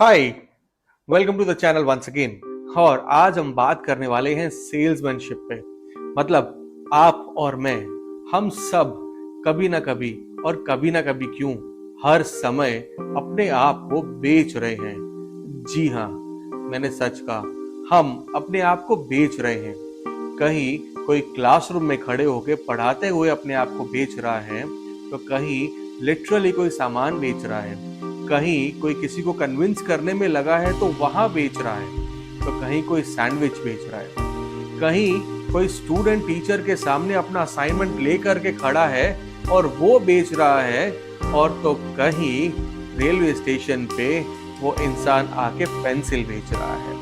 Hi, welcome to the channel once again. और आज हम बात करने वाले हैं सेल्समैनशिप पे। मतलब आप और मैं, हम सब कभी ना कभी और कभी ना कभी क्यों हर समय अपने आप को बेच रहे हैं। जी हाँ, मैंने सच कहा, हम अपने आप को बेच रहे हैं। कहीं कोई क्लासरूम में खड़े होकर पढ़ाते हुए अपने आप को बेच रहा है, तो कहीं लिटरली कोई सामान बेच रहा है, कहीं कोई किसी को कन्विंस करने में लगा है तो वहां बेच रहा है, तो कहीं कोई सैंडविच बेच रहा है, कहीं कोई स्टूडेंट टीचर के सामने अपना असाइनमेंट लेकर के खड़ा है और वो बेच रहा है, और तो कहीं रेलवे स्टेशन पे वो इंसान आके पेंसिल बेच रहा है।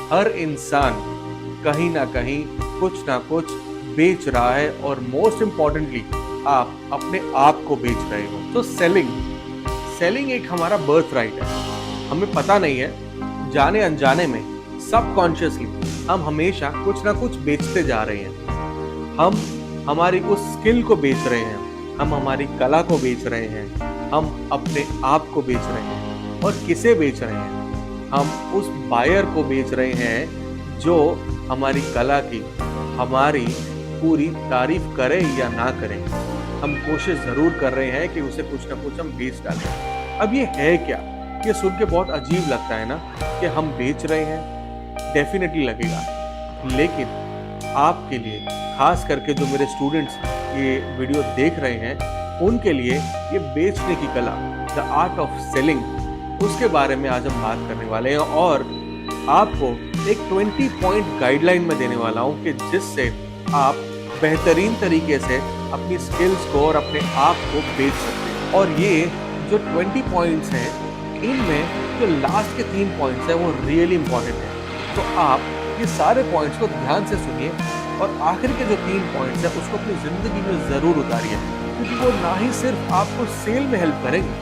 हर इंसान कहीं ना कहीं कुछ ना कुछ बेच रहा है, और मोस्ट इंपॉर्टेंटली आप अपने आप को बेच रहे हो। तो सेलिंग एक हमारा बर्थ राइट है। हमें पता नहीं है, जाने अनजाने में सबकॉन्शियसली हम हमेशा कुछ ना कुछ बेचते जा रहे हैं। हम हमारी उस स्किल को बेच रहे हैं, हम हमारी कला को बेच रहे हैं, हम अपने आप को बेच रहे हैं। और किसे बेच रहे हैं? हम उस बायर को बेच रहे हैं जो हमारी कला की हमारी पूरी तारीफ करे या ना करे, हम कोशिश जरूर कर रहे हैं कि उसे कुछ ना कुछ हम बेच डालें। अब ये है क्या? ये सुन के बहुत अजीब लगता है ना कि हम बेच रहे हैं। डेफिनेटली लगेगा, लेकिन आपके लिए, खास करके जो मेरे स्टूडेंट्स ये वीडियो देख रहे हैं, उनके लिए ये बेचने की कला, द आर्ट ऑफ सेलिंग, उसके बारे में आज हम बात करने वाले हैं। और आपको एक 20 पॉइंट गाइडलाइन में देने वाला हूं कि जिससे आप बेहतरीन तरीके से अपनी स्किल्स को और अपने आप को बेच सकते हैं। और ये जो 20 पॉइंट्स हैं, इनमें जो लास्ट के 3 पॉइंट्स हैं वो रियली इंपॉर्टेंट है। तो आप ये सारे पॉइंट्स को ध्यान से सुनिए और आखिर के जो 3 पॉइंट्स हैं उसको अपनी जिंदगी में जरूर उतारिए, क्योंकि वो ना ही सिर्फ आपको सेल में हेल्प करेंगे,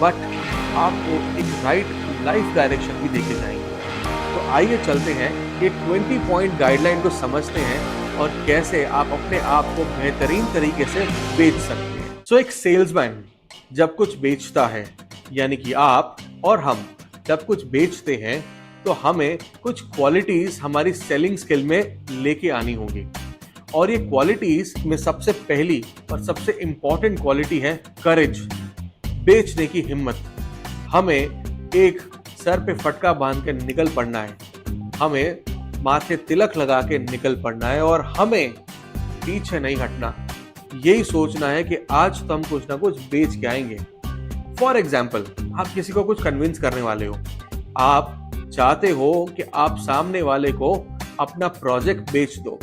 बट आपको एक राइट लाइफ डायरेक्शन भी देके जाएंगे। तो आइए चलते हैं, ये 20 पॉइंट गाइडलाइन को समझते हैं और कैसे आप अपने आप को बेहतरीन तरीके से बेच सकते हैं। सो एक सेल्समैन जब कुछ बेचता है, यानी कि आप और हम जब कुछ बेचते हैं, तो हमें कुछ क्वालिटीज हमारी सेलिंग स्किल में लेके आनी होगी। और ये क्वालिटीज में सबसे पहली और सबसे इंपॉर्टेंट क्वालिटी है करेज, बेचने की हिम्मत। हमें एक सर पे फटका बांध के निकल पड़ना है, हमें माथे तिलक लगा के निकल पड़ना है, और हमें पीछे नहीं हटना। यही सोचना है कि आज तो हम कुछ ना कुछ बेच के आएंगे। फॉर एग्जाम्पल, आप किसी को कुछ कन्विंस करने वाले हो, आप चाहते हो कि आप सामने वाले को अपना प्रोजेक्ट बेच दो,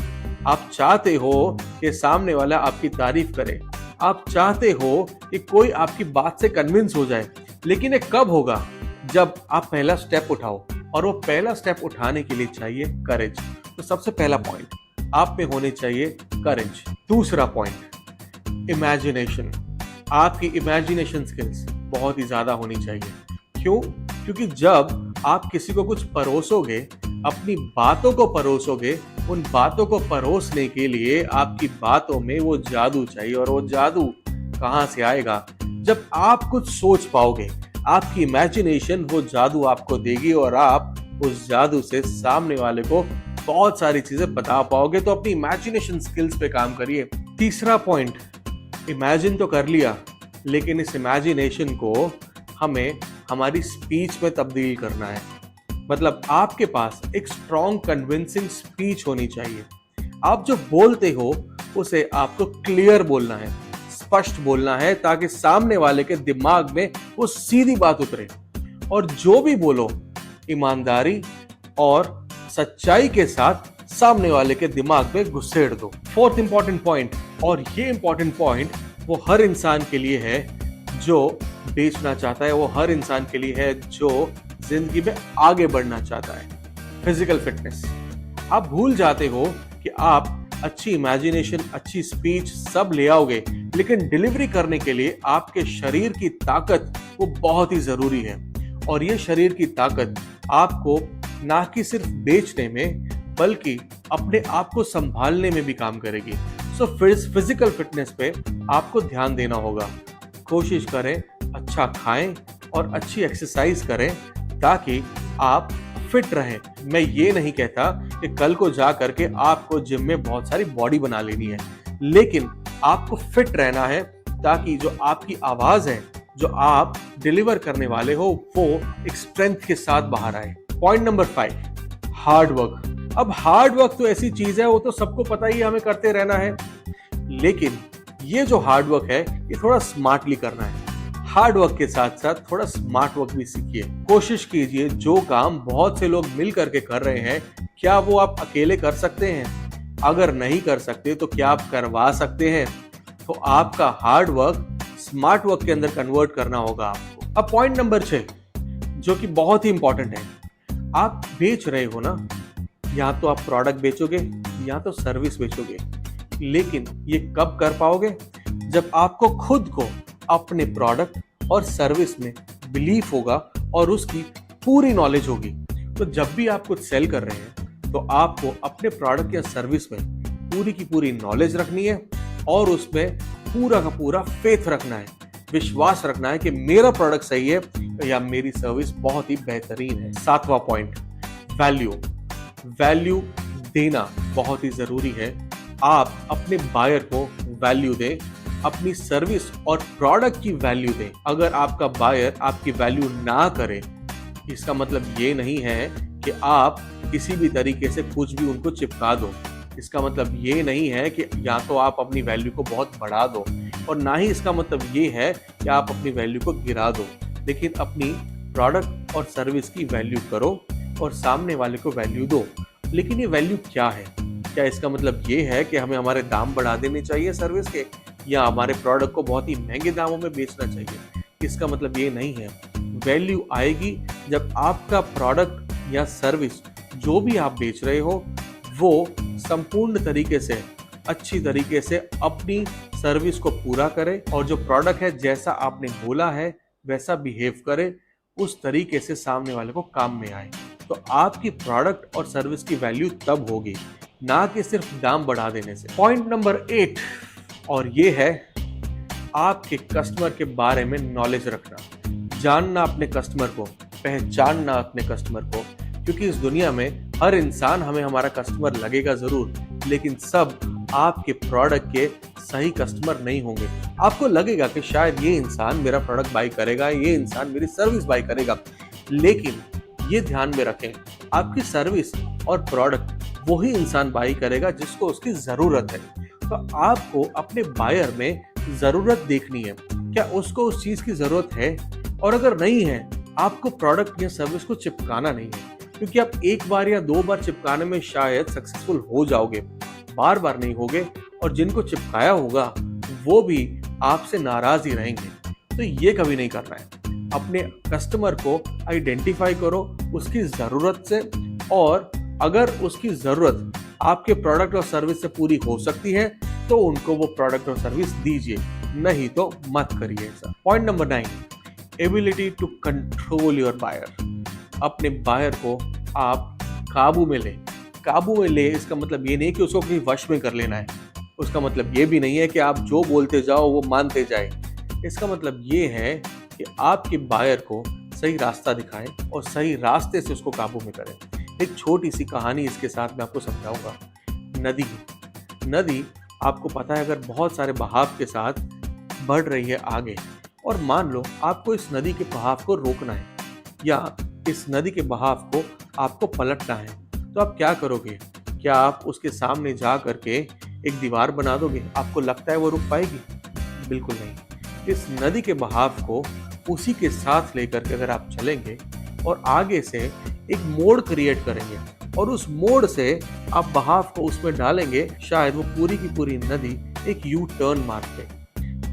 आप चाहते हो कि सामने वाला आपकी तारीफ करे, आप चाहते हो कि कोई आपकी बात से कन्विंस हो जाए। लेकिन ये कब होगा? जब आप पहला स्टेप उठाओ, और वो पहला स्टेप उठाने के लिए चाहिए करेज। तो सबसे पहला पॉइंट आप में होने चाहिए करेज। दूसरा पॉइंट इमेजिनेशन। आपकी इमेजिनेशन स्किल्स बहुत ही ज्यादा होनी चाहिए। क्यों? क्योंकि जब आप किसी को कुछ परोसोगे, अपनी बातों को परोसोगे, उन बातों को परोसने के लिए आपकी बातों में वो जादू चाहिए। और वो जादू कहां से आएगा? जब आप कुछ सोच पाओगे, आपकी इमेजिनेशन वो जादू आपको देगी, और आप उस जादू से सामने वाले को बहुत सारी चीजें बता पाओगे। तो अपनी इमेजिनेशन स्किल्स पे काम करिए। तीसरा पॉइंट, इमेजिन तो कर लिया, लेकिन इस इमेजिनेशन को हमें हमारी स्पीच में तब्दील करना है। मतलब आपके पास एक स्ट्रॉन्ग कन्विंसिंग स्पीच होनी चाहिए। आप जो बोलते हो उसे आपको क्लियर बोलना है, स्पष्ट बोलना है, ताकि सामने वाले के दिमाग में वो सीधी बात उतरे। और जो भी बोलो, ईमानदारी और सच्चाई के साथ सामने वाले के दिमाग में घुसेड़ दो। फोर्थ इंपॉर्टेंट पॉइंट, और ये इंपॉर्टेंट पॉइंट वो हर इंसान के लिए है जो बेचना चाहता है, वो हर इंसान के लिए है जो जिंदगी में आगे बढ़ना चाहता है, फिजिकल फिटनेस। आप भूल जाते हो कि आप अच्छी इमेजिनेशन, अच्छी स्पीच सब ले आओगे, लेकिन डिलीवरी करने के लिए आपके शरीर की ताकत वो बहुत ही जरूरी है। और ये शरीर की ताकत आपको ना कि सिर्फ बेचने में, बल्कि अपने आप को संभालने में भी काम करेगी। सो फिजिकल फिटनेस पे आपको ध्यान देना होगा। कोशिश करें अच्छा खाएं और अच्छी एक्सरसाइज करें, ताकि आप फिट रहें। मैं ये नहीं कहता कि कल को जा करके आपको जिम में बहुत सारी बॉडी बना लेनी है, लेकिन आपको फिट रहना है ताकि जो आपकी आवाज है, जो आप डिलीवर करने वाले हो, वो एक स्ट्रेंथ के साथ बाहर आए। Point number 5, hard work. अब हार्ड वर्क तो ऐसी चीज है, वो तो सबको पता ही है, हमें करते रहना है, लेकिन ये जो हार्ड वर्क है ये थोड़ा स्मार्टली करना है। हार्ड वर्क के साथ साथ थोड़ा स्मार्ट वर्क भी सीखिए। कोशिश कीजिए जो काम बहुत से लोग मिल करके कर रहे हैं, क्या वो आप अकेले कर सकते हैं? अगर नहीं कर सकते तो क्या आप करवा सकते हैं? तो आपका हार्ड वर्क स्मार्ट वर्क के अंदर कन्वर्ट करना होगा आपको। अब पॉइंट नंबर 6, जो कि बहुत ही इंपॉर्टेंट है, आप बेच रहे हो ना, या तो आप प्रोडक्ट बेचोगे या तो सर्विस बेचोगे, लेकिन ये कब कर पाओगे? जब आपको खुद को अपने प्रोडक्ट और सर्विस में बिलीफ होगा और उसकी पूरी नॉलेज होगी। तो जब भी आप कुछ सेल कर रहे हैं तो आपको अपने प्रोडक्ट या सर्विस में पूरी की पूरी नॉलेज रखनी है और उसमें पूरा का पूरा फेथ रखना है, विश्वास रखना है कि मेरा प्रोडक्ट सही है या मेरी सर्विस बहुत ही बेहतरीन है। 7वां पॉइंट, वैल्यू देना बहुत ही जरूरी है। आप अपने बायर को वैल्यू दें, अपनी सर्विस और प्रोडक्ट की वैल्यू दें। अगर आपका बायर आपकी वैल्यू ना करे, इसका मतलब ये नहीं है कि आप किसी भी तरीके से कुछ भी उनको चिपका दो। इसका मतलब ये नहीं है कि या तो आप अपनी वैल्यू को बहुत बढ़ा दो, और ना ही इसका मतलब ये है कि आप अपनी वैल्यू को गिरा दो। लेकिन अपनी प्रोडक्ट और सर्विस की वैल्यू करो और सामने वाले को वैल्यू दो। लेकिन ये वैल्यू क्या है? क्या इसका मतलब ये है कि हमें हमारे दाम बढ़ा देने चाहिए सर्विस के, या हमारे प्रोडक्ट को बहुत ही महंगे दामों में बेचना चाहिए? इसका मतलब ये नहीं है। वैल्यू आएगी जब आपका प्रोडक्ट या सर्विस जो भी आप बेच रहे हो वो संपूर्ण तरीके से, अच्छी तरीके से अपनी सर्विस को पूरा करे, और जो प्रोडक्ट है जैसा आपने बोला है वैसा बिहेव करे, उस तरीके से सामने वाले को काम में आए। तो आपकी प्रोडक्ट और सर्विस की वैल्यू तब होगी, ना कि सिर्फ दाम बढ़ा देने से। पॉइंट नंबर 8, और ये है आपके कस्टमर के बारे में नॉलेज रखना, जानना अपने कस्टमर को, पहचानना अपने कस्टमर को। क्योंकि इस दुनिया में हर इंसान हमें हमारा कस्टमर लगेगा जरूर, लेकिन सब आपके प्रोडक्ट के सही कस्टमर नहीं होंगे। आपको लगेगा कि शायद ये इंसान मेरा प्रोडक्ट बाई करेगा, ये इंसान मेरी सर्विस बाई करेगा, लेकिन ये ध्यान में रखें, आपकी सर्विस और प्रोडक्ट वही इंसान बाई करेगा जिसको उसकी जरूरत है। तो आपको अपने बायर में जरूरत देखनी है, क्या उसको उस चीज की जरूरत है, और अगर नहीं है, आपको प्रोडक्ट या सर्विस को चिपकाना नहीं है। क्योंकि आप एक बार या 2 बार चिपकाने में शायद सक्सेसफुल हो जाओगे, बार बार नहीं होगे, और जिनको चिपकाया होगा वो भी आपसे नाराज ही रहेंगे। तो ये कभी नहीं करना है। अपने कस्टमर को आइडेंटिफाई करो उसकी जरूरत से, और अगर उसकी जरूरत आपके प्रोडक्ट और सर्विस से पूरी हो सकती है तो उनको वो प्रोडक्ट और सर्विस दीजिए, नहीं तो मत करिए ऐसा। Point number 9, ability to control your buyer. अपने बायर को आप काबू में ले। काबू में ले इसका मतलब ये नहीं कि उसको कहीं वश में कर लेना है। उसका मतलब ये भी नहीं है कि आप जो बोलते जाओ वो मानते जाए। इसका मतलब ये है कि आपके बायर को सही रास्ता दिखाएं और सही रास्ते से उसको काबू में करें। एक छोटी सी कहानी इसके साथ मैं आपको समझाऊंगा। नदी आपको पता है, अगर बहुत सारे बहाव के साथ बढ़ रही है आगे, और मान लो आपको इस नदी के बहाव को रोकना है या इस नदी के बहाव को आपको पलटना है, तो आप क्या करोगे? क्या आप उसके सामने जा करके एक दीवार बना दोगे? आपको लगता है वो रुक पाएगी? बिल्कुल नहीं। इस नदी के बहाव को उसी के साथ लेकर के अगर आप चलेंगे और आगे से एक मोड़ क्रिएट करेंगे और उस मोड़ से आप बहाव को उसमें डालेंगे, शायद वो पूरी की पूरी नदी एक यू टर्न मार दे।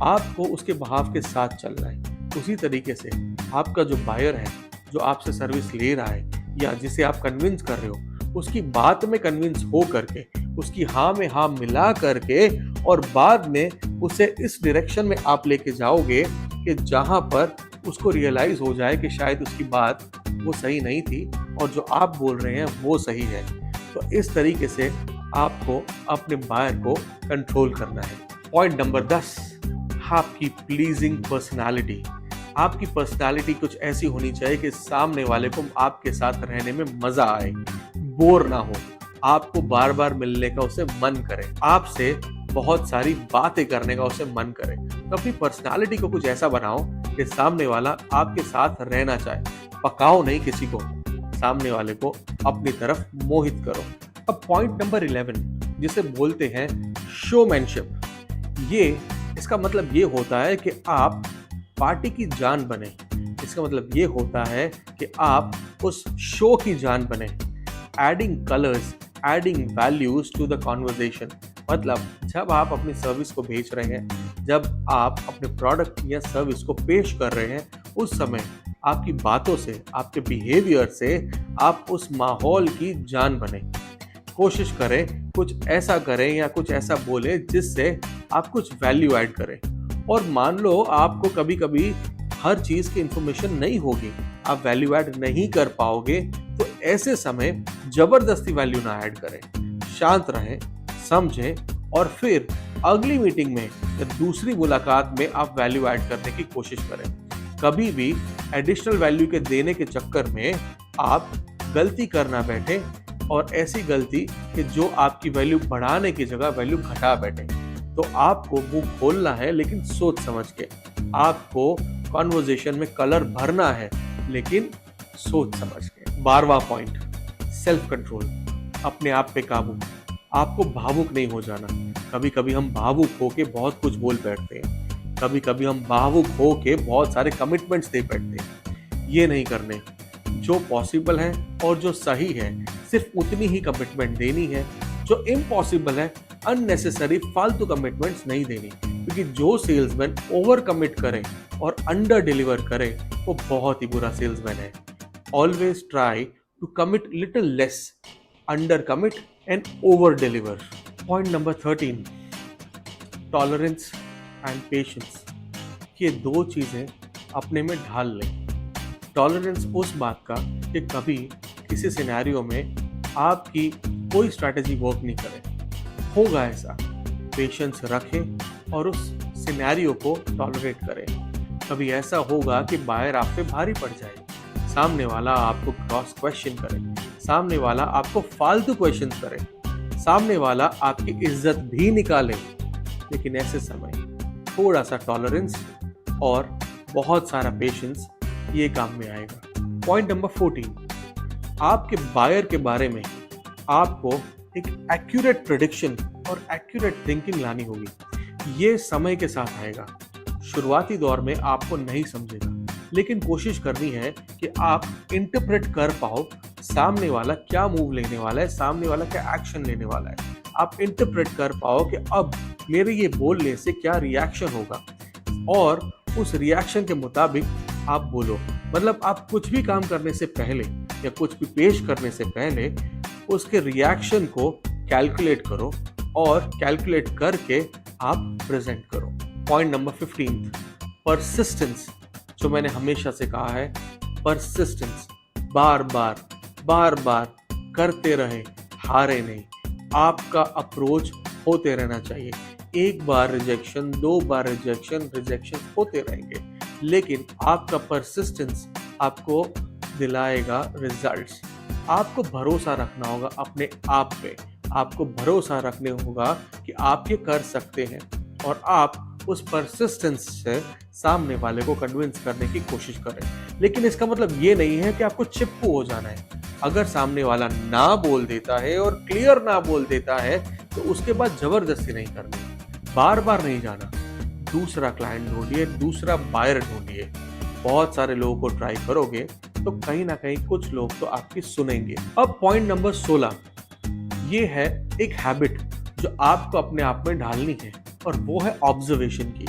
आपको उसके बहाव के साथ चलना है। उसी तरीके से आपका जो बायर है, जो आपसे सर्विस ले रहा है या जिसे आप कन्विंस कर रहे हो, उसकी बात में कन्विंस हो करके, उसकी हाँ में हाँ मिला करके, और बाद में उसे इस डायरेक्शन में आप लेके जाओगे कि जहां पर उसको रियलाइज हो जाए कि शायद उसकी बात वो सही नहीं थी और जो आप बोल रहे हैं वो सही है। तो इस तरीके से आपको अपने बायर को कंट्रोल करना है। पॉइंट नंबर 10, आपकी प्लीजिंग पर्सनालिटी। आपकी पर्सनालिटी कुछ ऐसी होनी चाहिए कि सामने वाले को आपके साथ रहने में मजा आए, बोर ना हो, आपको बार बार मिलने का उसे मन करे, आपसे बहुत सारी बातें करने का उसे मन करे। तो अपनी पर्सनालिटी को कुछ ऐसा बनाओ कि सामने वाला आपके साथ रहना चाहे। पकाओ नहीं किसी को, सामने वाले को अपनी तरफ मोहित करो। अब पॉइंट नंबर 11 जिसे बोलते हैं शोमैनशिप, इसका मतलब ये होता है कि आप पार्टी की जान बने। इसका मतलब ये होता है कि आप उस शो की जान बने। Adding colours, adding values to the conversation. मतलब जब आप अपनी सर्विस को बेच रहे हैं, जब आप अपने प्रोडक्ट या सर्विस को पेश कर रहे हैं, उस समय आपकी बातों से, आपके बिहेवियर से आप उस माहौल की जान बने। कोशिश करें कुछ ऐसा करें या कुछ ऐसा बोले जिससे आप कुछ वैल्यू ऐड करें। और मान लो आपको कभी कभी हर चीज की इंफॉर्मेशन नहीं होगी, आप वैल्यू ऐड नहीं कर पाओगे, तो ऐसे समय जबरदस्ती वैल्यू ना ऐड करें। शांत रहें, समझें और फिर अगली मीटिंग में या दूसरी मुलाकात में आप वैल्यू ऐड करने की कोशिश करें। कभी भी एडिशनल वैल्यू के देने के चक्कर में आप गलती करना बैठे, और ऐसी गलती कि जो आपकी वैल्यू बढ़ाने की जगह वैल्यू घटा बैठे। तो आपको मुंह खोलना है लेकिन सोच समझ के। आपको कॉन्वर्जेशन में कलर भरना है लेकिन सोच समझ के। 12वां पॉइंट, सेल्फ कंट्रोल, अपने आप पे काबू। आपको भावुक नहीं हो जाना। कभी कभी हम भावुक होके बहुत कुछ बोल बैठते हैं, कभी कभी हम भावुक होके बहुत सारे कमिटमेंट्स दे बैठते हैं। ये नहीं करने। जो पॉसिबल है और जो सही है सिर्फ उतनी ही कमिटमेंट देनी है। जो इम्पॉसिबल है, अननेसेसरी फालतू कमिटमेंट्स नहीं देनी, क्योंकि जो सेल्समैन ओवर कमिट करे और अंडर डिलीवर करे वो बहुत ही बुरा सेल्समैन है। Always try to commit little less, under commit and over deliver. Point number 13, tolerance and patience. ये दो चीजें अपने में ढाल लें। टॉलरेंस उस बात का कि कभी किसी सिनेरियो में आपकी कोई स्ट्रैटेजी वर्क नहीं करे, होगा ऐसा। पेशेंस रखें और उस सिनेरियो को टॉलरेट करें। कभी ऐसा होगा कि बायर आप पे भारी पड़ जाए, सामने वाला आपको क्रॉस क्वेश्चन करे, सामने वाला आपको फालतू क्वेश्चन करे, सामने वाला आपकी इज्जत भी निकाले। लेकिन ऐसे समय थोड़ा सा टॉलरेंस और बहुत सारा पेशेंस ये काम में आएगा। पॉइंट नंबर 14, आपके बायर के बारे में आपको एक एक्यूरेट प्रेडिक्शन और एक्यूरेट थिंकिंग लानी होगी। ये समय के साथ आएगा। शुरुआती दौर में आपको नहीं समझेगा, लेकिन कोशिश करनी है कि आप इंटरप्रेट कर पाओ सामने वाला क्या मूव लेने वाला है, सामने वाला क्या एक्शन लेने वाला है। आप इंटरप्रेट कर पाओ कि अब मेरे ये बोलने से क्या रिएक्शन होगा, और उस रिएक्शन के मुताबिक आप बोलो। मतलब आप कुछ भी काम करने से पहले या कुछ भी पेश करने से पहले उसके रिएक्शन को कैलकुलेट करो और कैलकुलेट करके आप प्रेजेंट करो। Point number 15, persistence. जो मैंने हमेशा से कहा है, परसिस्टेंस, बार बार करते रहे, हारे नहीं। आपका अप्रोच होते रहना चाहिए। एक बार रिजेक्शन, 2 बार रिजेक्शन होते रहेंगे, लेकिन आपका परसिस्टेंस आपको दिलाएगा रिजल्ट्स। आपको भरोसा रखना होगा अपने आप पे। आपको भरोसा रखने होगा कि आप ये कर सकते हैं, और आप उस परसिस्टेंस से सामने वाले को कन्विंस करने की कोशिश करें। लेकिन इसका मतलब ये नहीं है कि आपको चिपकू हो जाना है। अगर सामने वाला ना बोल देता है और क्लियर ना बोल देता है तो उसके बाद जबरदस्ती नहीं करनी, बार बार नहीं जाना। दूसरा क्लाइंट ढूंढिए, दूसरा बायर ढूंढिए। बहुत सारे लोगों को ट्राई करोगे तो कहीं ना कहीं कुछ लोग तो आपकी सुनेंगे। अब पॉइंट नंबर 16, ये है एक हैबिट जो आपको अपने आप में ढालनी है, और वो है ऑब्जर्वेशन की।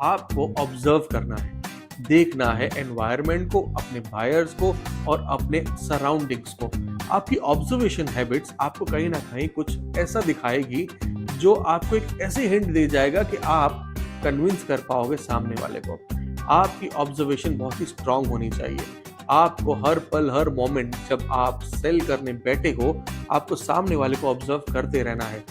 आपको ऑब्जर्व करना है, देखना है एनवायरनमेंट को, अपने बायर्स को और अपने सराउंडिंग्स को। आपकी ऑब्जर्वेशन हैबिट्स आपको कहीं ना कहीं कुछ ऐसा दिखाएगी जो आपको एक ऐसे हिंट दे जाएगा कि आप कन्विंस कर पाओगे सामने वाले को। आपकी ऑब्जर्वेशन बहुत ही स्ट्रांग होनी चाहिए। आपको हर पल, हर मोमेंट जब आप सेल करने बैठे हो, आपको सामने वाले को ऑब्जर्व करते रहना है,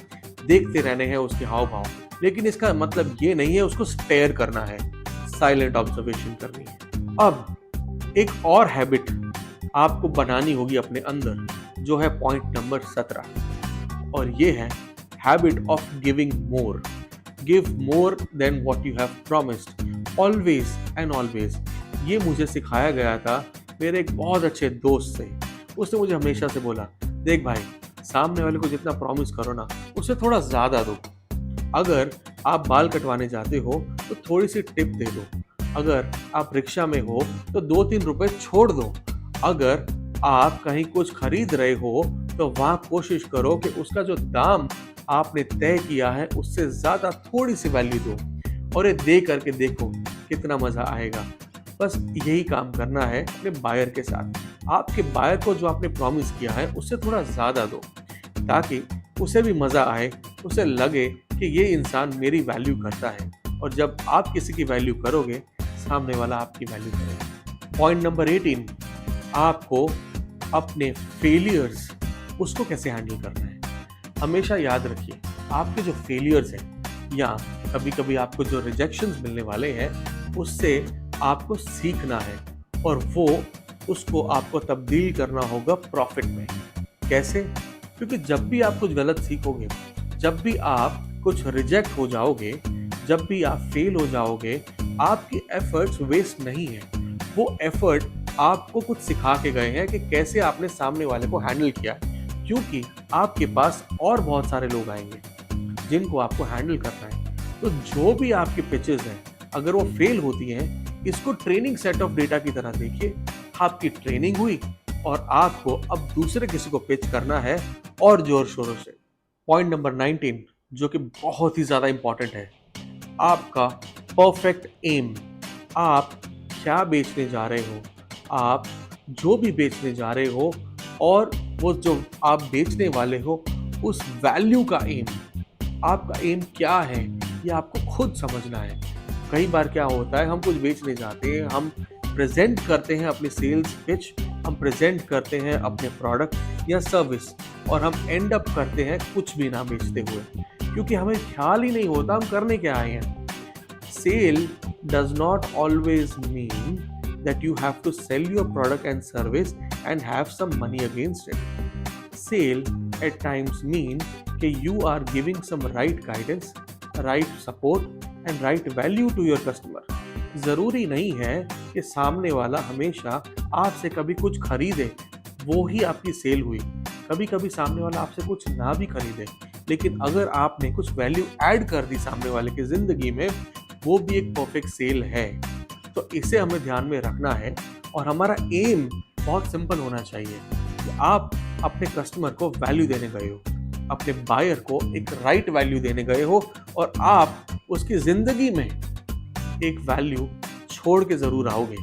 देखते रहने हैं उसके हाव भाव। लेकिन इसका मतलब ये नहीं है उसको स्टेयर करना है, साइलेंट ऑब्जर्वेशन करनी है। अब एक और हैबिट आपको बनानी होगी अपने अंदर, जो है पॉइंट नंबर 17, और ये है habit of giving more. Give more than what you have promised, always and always. ये मुझे सिखाया गया था मेरे एक बहुत अच्छे दोस्त से। उसने मुझे हमेशा से बोला, देख भाई, सामने वाले को जितना प्रॉमिस करो ना, उससे थोड़ा ज्यादा दो। अगर आप बाल कटवाने जाते हो तो थोड़ी सी टिप दे दो। अगर आप रिक्शा में हो तो 2-3 रुपए छोड़ दो। अगर आप कहीं कुछ खरीद रहे हो तो वहां कोशिश करो कि उसका जो दाम आपने तय किया है उससे ज्यादा थोड़ी सी वैल्यू दो, और ये दे करके देखो कितना मजा आएगा। बस यही काम करना है अपने बायर के साथ। आपके बायर को जो आपने प्रॉमिस किया है उससे थोड़ा ज्यादा दो, ताकि उसे भी मजा आए, उसे लगे कि ये इंसान मेरी वैल्यू करता है। और जब आप किसी की वैल्यू करोगे, सामने वाला आपकी वैल्यू करेगा। पॉइंट नंबर 18, आपको अपने फेलियर्स उसको कैसे हैंडल करना है। हमेशा याद रखिए, आपके जो फेलियर्स हैं या कभी कभी आपको जो रिजेक्शंस मिलने वाले हैं, उससे आपको सीखना है, और वो उसको आपको तब्दील करना होगा प्रॉफिट में। कैसे? क्योंकि जब भी आप कुछ गलत सीखोगे, जब भी आप कुछ रिजेक्ट हो जाओगे, जब भी आप फेल हो जाओगे, आपकी एफर्ट्स वेस्ट नहीं है। वो एफर्ट आपको कुछ सिखा के गए हैं कि कैसे आपने सामने वाले को हैंडल किया है। क्योंकि आपके पास और बहुत सारे लोग आएंगे जिनको आपको हैंडल करना है। तो जो भी आपकी पिचेस हैं, अगर वो फेल होती हैं, इसको ट्रेनिंग सेट ऑफ डेटा की तरह देखिए। आपकी ट्रेनिंग हुई और आपको अब दूसरे किसी को पिच करना है और जोर शोरों से। पॉइंट नंबर 19, जो कि बहुत ही ज्यादा इंपॉर्टेंट है, आपका परफेक्ट एम। आप क्या बेचने जा रहे हो, आप जो भी बेचने जा रहे हो, और वो जो आप बेचने वाले हो उस वैल्यू का एम, आपका एम क्या है, ये आपको खुद समझना है। कई बार क्या होता है, हम कुछ बेचने जाते हैं, हम प्रेजेंट करते हैं अपनी सेल्स पिच, हम प्रेजेंट करते हैं अपने प्रोडक्ट या सर्विस, और हम एंड अप करते हैं कुछ भी ना बेचते हुए, क्योंकि हमें ख्याल ही नहीं होता हम करने क्या आए हैं। Sell does not always mean that you have to sell your product and service and have some money against it. Sale at times mean कि you are giving some right guidance, right support and right value to your customer. जरूरी नहीं है कि सामने वाला हमेशा आपसे कभी कुछ खरीदे, वो ही आपकी सेल हुई। कभी कभी सामने वाला आपसे कुछ ना भी खरीदे, लेकिन अगर आपने कुछ वैल्यू ऐड कर दी सामने वाले की जिंदगी में, वो भी एक परफेक्ट सेल है। तो इसे हमें ध्यान में रखना है, और हमारा एम बहुत सिंपल होना चाहिए कि आप अपने कस्टमर को वैल्यू देने गए हो, अपने बायर को एक राइट वैल्यू देने गए हो, और आप उसकी जिंदगी में एक वैल्यू छोड़ के जरूर आओगे,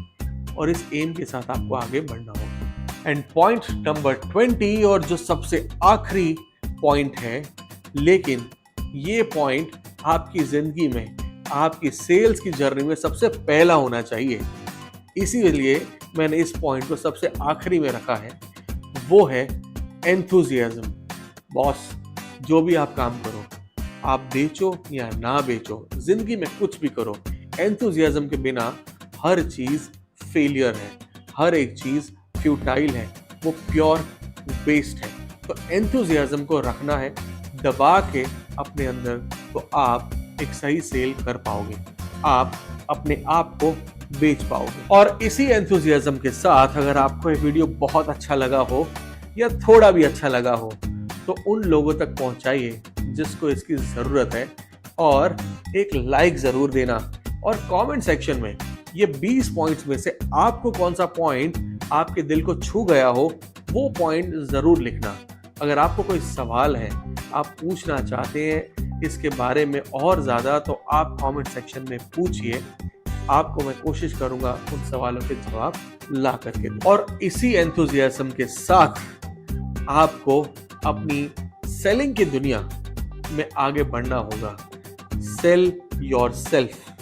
और इस एम के साथ आपको आगे बढ़ना होगा। एंड पॉइंट नंबर 20, और जो सबसे आखिरी पॉइंट है, लेकिन ये पॉइंट आपकी जिंदगी में, आपकी सेल्स की जर्नी में सबसे पहला होना चाहिए, इसीलिए मैंने इस पॉइंट को सबसे आखिरी में रखा है। वो है एंथुजियाज्म। बॉस, जो भी आप काम करो, आप बेचो या ना बेचो, जिंदगी में कुछ भी करो, एंथुजियाज्म के बिना हर चीज फेलियर है, हर एक चीज फ्यूटाइल है, वो प्योर वेस्ट है। तो एंथुजियाज्म को रखना है दबा के अपने अंदर, तो आप एक सही सेल कर पाओगे, आप अपने आप को बेच पाओगे। और इसी एंथुसियाज्म के साथ अगर आपको ये वीडियो बहुत अच्छा लगा हो या थोड़ा भी अच्छा लगा हो, तो उन लोगों तक पहुंचाइए जिसको इसकी जरूरत है, और एक लाइक जरूर देना, और कमेंट सेक्शन में ये 20 पॉइंट्स में से आपको कौन सा पॉइंट आपके दिल को छू गया हो, वो पॉइंट जरूर लिखना। अगर आपको कोई सवाल है, आप पूछना चाहते हैं इसके बारे में और ज्यादा, तो आप कमेंट सेक्शन में पूछिए, आपको मैं कोशिश करूंगा उन सवालों के जवाब ला करके दूं। और इसी एंथुसियाज्म के साथ आपको अपनी सेलिंग की दुनिया में आगे बढ़ना होगा। Cell yourself.